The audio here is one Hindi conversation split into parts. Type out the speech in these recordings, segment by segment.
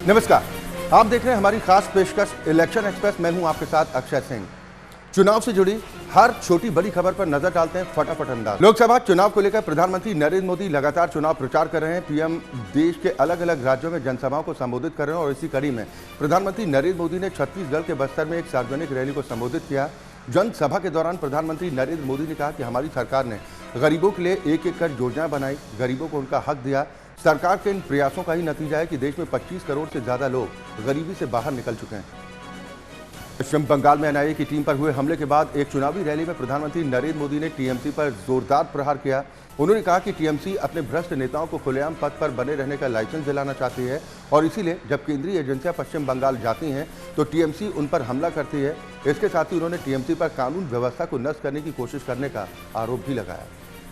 नमस्कार, आप देख रहे हैं हमारी खास पेशकश इलेक्शन एक्सप्रेस। मैं हूं आपके साथ अक्षय सिंह। चुनाव से जुड़ी हर छोटी बड़ी खबर पर नजर डालते हैं फटाफट अंदाज। लोकसभा चुनाव को लेकर प्रधानमंत्री नरेंद्र मोदी लगातार चुनाव प्रचार कर रहे हैं। पीएम देश के अलग अलग राज्यों में जनसभाओं को संबोधित कर रहे हैं और इसी कड़ी में प्रधानमंत्री नरेंद्र मोदी ने छत्तीसगढ़ के बस्तर में एक सार्वजनिक रैली को संबोधित किया। जनसभा के दौरान प्रधानमंत्री नरेंद्र मोदी ने कहा कि हमारी सरकार ने गरीबों के लिए एक एक कर योजनाएं बनाई, गरीबों को उनका हक दिया। सरकार के इन प्रयासों का ही नतीजा है कि देश में 25 करोड़ से ज्यादा लोग गरीबी से बाहर निकल चुके हैं। पश्चिम बंगाल में एनआईए की टीम पर हुए हमले के बाद एक चुनावी रैली में प्रधानमंत्री नरेंद्र मोदी ने टीएमसी पर जोरदार प्रहार किया। उन्होंने कहा कि टीएमसी अपने भ्रष्ट नेताओं को खुलेआम पद पर बने रहने का लाइसेंस दिलाना चाहती है और इसीलिए जब केंद्रीय एजेंसियां पश्चिम बंगाल जाती हैं तो टीएमसी उन पर हमला करती है। इसके साथ ही उन्होंने टीएमसी पर कानून व्यवस्था को नष्ट करने की कोशिश करने का आरोप भी लगाया।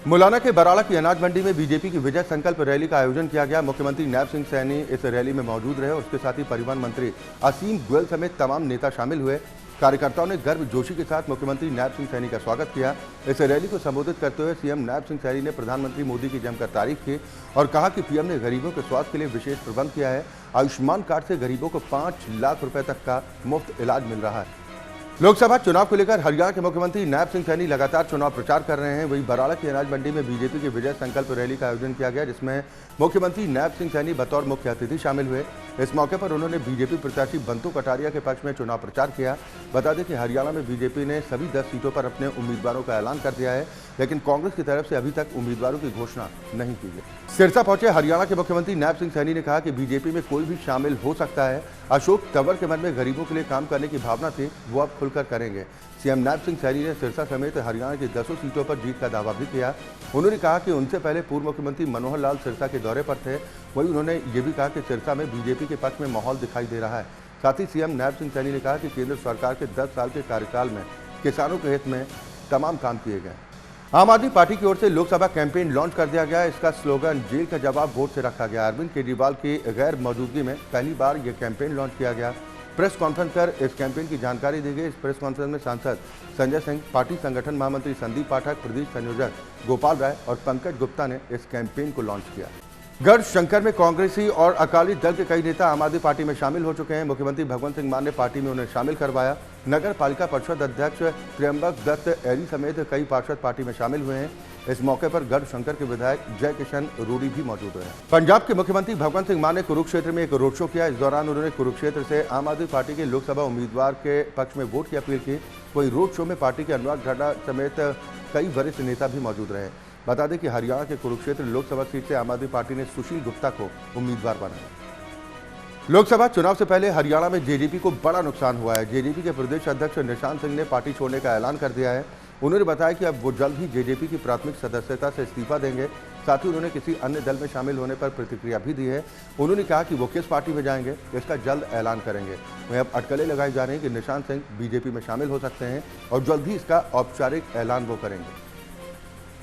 मुलाना के बराड़ा की अनाज मंडी में बीजेपी की विजय संकल्प रैली का आयोजन किया गया। मुख्यमंत्री नैब सिंह सैनी इस रैली में मौजूद रहे और उसके साथ ही परिवहन मंत्री असीम गोयल समेत तमाम नेता शामिल हुए। कार्यकर्ताओं ने गर्व जोशी के साथ मुख्यमंत्री नैब सिंह सैनी का स्वागत किया। इस रैली को संबोधित करते हुए सीएम नैब सिंह सैनी ने प्रधानमंत्री मोदी की जमकर तारीफ की और कहा कि पीएम ने गरीबों के स्वास्थ्य के लिए विशेष प्रबंध किया है। आयुष्मान कार्ड से गरीबों को 5 लाख रुपए तक का मुफ्त इलाज मिल रहा है। लोकसभा चुनाव को लेकर हरियाणा के मुख्यमंत्री नैब सिंह सैनी लगातार चुनाव प्रचार कर रहे हैं। वहीं बराड़ा की अनाज मंडी में बीजेपी की विजय संकल्प रैली का आयोजन किया गया, जिसमें मुख्यमंत्री नैब सिंह सैनी बतौर मुख्य अतिथि शामिल हुए। इस मौके पर उन्होंने बीजेपी प्रत्याशी बंतु कटारिया के पक्ष में चुनाव प्रचार किया। बता दें कि हरियाणा में बीजेपी ने सभी 10 सीटों पर अपने उम्मीदवारों का ऐलान कर दिया है, लेकिन कांग्रेस की तरफ से अभी तक उम्मीदवारों की घोषणा नहीं की गई। सिरसा पहुंचे हरियाणा के मुख्यमंत्री नैब सिंह सैनी ने कहा कि बीजेपी में कोई भी शामिल हो सकता है। अशोक तंवर के मन में गरीबों के लिए काम करने की भावना थी, वो अब खुलकर करेंगे। सीएम नैब सिंह सैनी ने सिरसा समेत हरियाणा की 10 सीटों पर जीत का दावा भी किया। उन्होंने कहा कि उनसे पहले पूर्व मुख्यमंत्री मनोहर लाल सिरसा के दौरे पर थे। वहीं उन्होंने ये भी कहा कि सिरसा में बीजेपी के पक्ष में माहौल दिखाई दे रहा है। साथ ही सीएम नैब सिंह सैनी ने कहा कि केंद्र सरकार के 10 साल के कार्यकाल में किसानों के हित में तमाम काम किए गए। आम आदमी पार्टी की ओर से लोकसभा कैंपेन लॉन्च कर दिया गया। इसका स्लोगन जेल का जवाब वोट से रखा गया। अरविंद केजरीवाल की गैर मौजूदगी में पहली बार यह कैंपेन लॉन्च किया गया। प्रेस कॉन्फ्रेंस कर इस कैंपेन की जानकारी दी गई। इस प्रेस कॉन्फ्रेंस में सांसद संजय सिंह, पार्टी संगठन महामंत्री संदीप पाठक, प्रदेश संयोजक गोपाल राय और पंकज गुप्ता ने इस कैंपेन को लॉन्च किया। गढ़शंकर में कांग्रेसी और अकाली दल के कई नेता आम आदमी पार्टी में शामिल हो चुके हैं। मुख्यमंत्री भगवंत सिंह मान ने पार्टी में उन्हें शामिल करवाया। नगर पालिका परिषद अध्यक्ष त्र्यंबक दत्त एरी समेत कई पार्षद पार्टी में शामिल हुए हैं। इस मौके पर गढ़शंकर के विधायक जय किशन रूडी भी मौजूद रहे। पंजाब के मुख्यमंत्री भगवंत सिंह मान ने कुरुक्षेत्र में एक रोड शो किया। इस दौरान उन्होंने कुरुक्षेत्र से आम आदमी पार्टी के लोकसभा उम्मीदवार के पक्ष में वोट की अपील की। वहीं रोड शो में पार्टी के अनुराग ठाकुर समेत कई वरिष्ठ नेता भी मौजूद रहे। बता दें कि हरियाणा के कुरुक्षेत्र लोकसभा सीट से आम आदमी पार्टी ने सुशील गुप्ता को उम्मीदवार बनाया। लोकसभा चुनाव से पहले हरियाणा में जेजेपी को बड़ा नुकसान हुआ है। जेजेपी के प्रदेश अध्यक्ष निशांत सिंह ने पार्टी छोड़ने का ऐलान कर दिया है। उन्होंने बताया कि अब वो जल्द ही जेजेपी की प्राथमिक सदस्यता से इस्तीफा देंगे। साथ ही उन्होंने किसी अन्य दल में शामिल होने पर प्रतिक्रिया भी दी है। उन्होंने कहा कि वो किस पार्टी में जाएंगे इसका जल्द ऐलान करेंगे। वहीं अब अटकलें लगाई जा रही हैं कि निशांत सिंह बीजेपी में शामिल हो सकते हैं और जल्द ही इसका औपचारिक ऐलान वो करेंगे।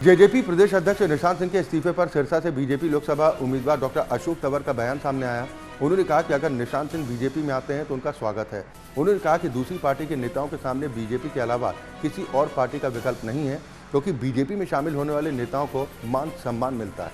जेजेपी प्रदेश अध्यक्ष निशांत सिंह के इस्तीफे पर सिरसा से बीजेपी लोकसभा उम्मीदवार डॉक्टर अशोक तंवर का बयान सामने आया। उन्होंने कहा कि अगर निशांत सिंह बीजेपी में आते हैं तो उनका स्वागत है। उन्होंने कहा कि दूसरी पार्टी के नेताओं के सामने बीजेपी के अलावा किसी और पार्टी का विकल्प नहीं है, क्योंकि बीजेपी में शामिल होने वाले नेताओं को मान सम्मान मिलता है।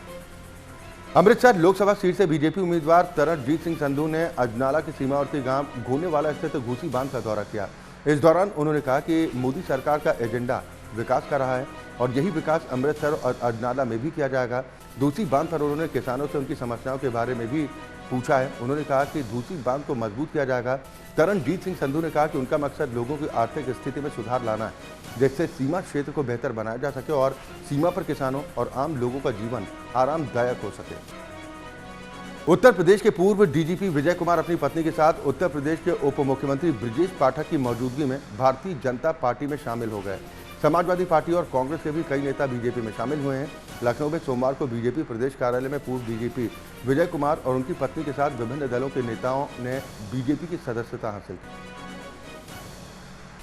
अमृतसर लोकसभा सीट से बीजेपी उम्मीदवार तरनजीत सिंह संधू ने अजनाला के सीमावर्ती गांव घूनेवाला स्थित घूसी बांध का दौरा किया। इस दौरान उन्होंने कहा कि मोदी सरकार का एजेंडा विकास का रहा है और यही विकास अमृतसर और अजनाला में भी किया जाएगा। दूसरी बांध पर उन्होंने किसानों से उनकी समस्याओं के बारे में भी पूछा है। उन्होंने कहा कि दूसरी बांध को मजबूत किया जाएगा। तरनजीत सिंह संधू ने कहा कि उनका मकसद लोगों की आर्थिक स्थिति में सुधार लाना है, जिससे सीमा क्षेत्र को बेहतर बनाया जा सके और सीमा पर किसानों और आम लोगों का जीवन आरामदायक हो सके। उत्तर प्रदेश के पूर्व डीजीपी विजय कुमार अपनी पत्नी के साथ उत्तर प्रदेश के उप मुख्यमंत्री ब्रजेश पाठक की मौजूदगी में भारतीय जनता पार्टी में शामिल हो गए। समाजवादी पार्टी और कांग्रेस के भी कई नेता बीजेपी में शामिल हुए हैं। लखनऊ में सोमवार को बीजेपी प्रदेश कार्यालय में पूर्व डीजीपी विजय कुमार और उनकी पत्नी के साथ विभिन्न दलों के नेताओं ने बीजेपी की सदस्यता हासिल की।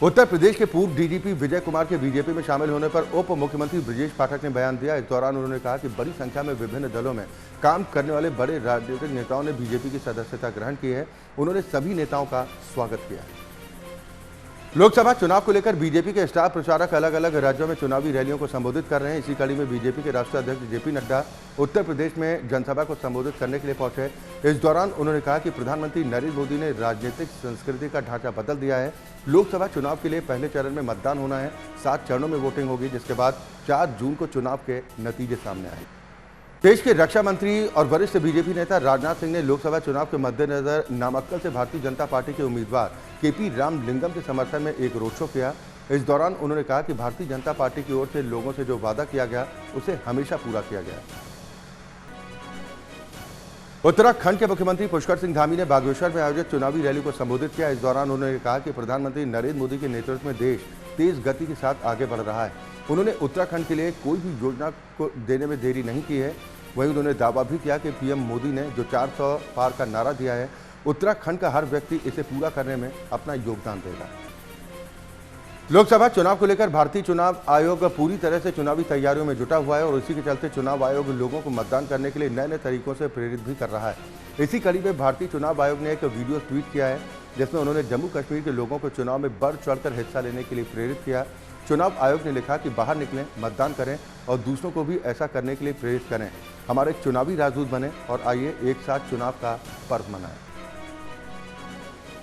उत्तर प्रदेश के पूर्व डीजीपी विजय कुमार के बीजेपी में शामिल होने पर उप मुख्यमंत्री ब्रजेश पाठक ने बयान दिया। इस दौरान उन्होंने कहा कि बड़ी संख्या में विभिन्न दलों में काम करने वाले बड़े राजनीतिक नेताओं ने बीजेपी की सदस्यता ग्रहण की है। उन्होंने सभी नेताओं का स्वागत किया। लोकसभा चुनाव को लेकर बीजेपी के स्टार प्रचारक अलग अलग राज्यों में चुनावी रैलियों को संबोधित कर रहे हैं। इसी कड़ी में बीजेपी के राष्ट्रीय अध्यक्ष जेपी नड्डा उत्तर प्रदेश में जनसभा को संबोधित करने के लिए पहुंचे। इस दौरान उन्होंने कहा कि प्रधानमंत्री नरेंद्र मोदी ने राजनीतिक संस्कृति का ढांचा बदल दिया है। लोकसभा चुनाव के लिए पहले चरण में मतदान होना है, 7 चरणों में वोटिंग होगी, जिसके बाद 4 जून को चुनाव के नतीजे सामने आए। देश के रक्षा मंत्री और वरिष्ठ बीजेपी नेता राजनाथ सिंह ने लोकसभा चुनाव के मद्देनजर नामक्कल से भारतीय जनता पार्टी के उम्मीदवार केपी रामलिंगम के समर्थन में एक रोड शो किया। इस दौरान उन्होंने कहा कि भारतीय जनता पार्टी की ओर से लोगों से जो वादा किया गया उसे हमेशा पूरा किया गया। उत्तराखंड के मुख्यमंत्री पुष्कर सिंह धामी ने बागेश्वर में आयोजित चुनावी रैली को संबोधित किया। इस दौरान उन्होंने कहा कि प्रधानमंत्री नरेंद्र मोदी के नेतृत्व में देश तेज गति के साथ आगे बढ़ रहा है। उन्होंने उत्तराखंड के लिए कोई भी योजना को देने में देरी नहीं की है। वहीं उन्होंने दावा भी किया कि पीएम मोदी ने जो 400 पार का नारा दिया है, उत्तराखंड का हर व्यक्ति इसे पूरा करने में अपना योगदान देगा। लोकसभा चुनाव को लेकर भारतीय चुनाव आयोग पूरी तरह से चुनावी तैयारियों में जुटा हुआ है और इसी के चलते चुनाव आयोग लोगों को मतदान करने के लिए नए नए तरीकों से प्रेरित भी कर रहा है। इसी कड़ी में भारतीय चुनाव आयोग ने एक वीडियो ट्वीट किया है, जिसमें उन्होंने जम्मू कश्मीर के लोगों को चुनाव में बढ़ चढ़कर हिस्सा लेने के लिए प्रेरित किया। चुनाव आयोग ने लिखा कि बाहर निकलें, मतदान करें और दूसरों को भी ऐसा करने के लिए प्रेरित करें। हमारे चुनावी राजदूत बने और आइए एक साथ चुनाव का पर्व मनाएं।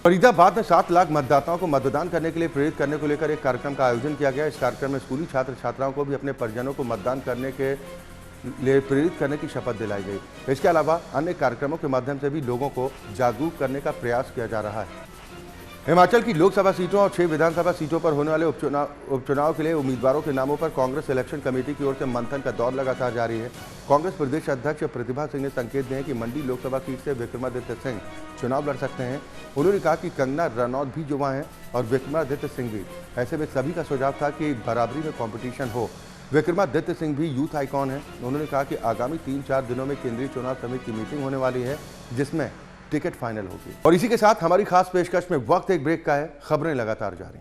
फरीदाबाद में 7 लाख मतदाताओं को मतदान करने के लिए प्रेरित करने को लेकर एक कार्यक्रम का आयोजन किया गया। इस कार्यक्रम में स्कूली छात्र छात्राओं को भी अपने परिजनों को मतदान करने के लिए प्रेरित करने की शपथ दिलाई गई। इसके अलावा अन्य कार्यक्रमों के माध्यम से भी लोगों को जागरूक करने का प्रयास किया जा रहा है। हिमाचल की लोकसभा सीटों और 6 विधानसभा सीटों पर होने वाले उपचुनाव के लिए उम्मीदवारों के नामों पर कांग्रेस इलेक्शन कमेटी की ओर से मंथन का दौर लगातार जारी है। कांग्रेस प्रदेश अध्यक्ष प्रतिभा सिंह ने संकेत दिए कि मंडी लोकसभा सीट से विक्रमादित्य सिंह चुनाव लड़ सकते हैं। उन्होंने कहा कि कंगना रनौत भी युवा हैं और विक्रमादित्य सिंह भी। ऐसे में सभी का सुझाव था कि बराबरी में कॉम्पिटिशन हो। विक्रमादित्य सिंह भी यूथ आइकॉन है। उन्होंने कहा कि आगामी 3-4 दिनों में केंद्रीय चुनाव समिति की मीटिंग होने वाली है, जिसमें टिकट फाइनल होगी। और इसी के साथ हमारी खास पेशकश में वक्त एक ब्रेक का है। खबरें लगातार जारी।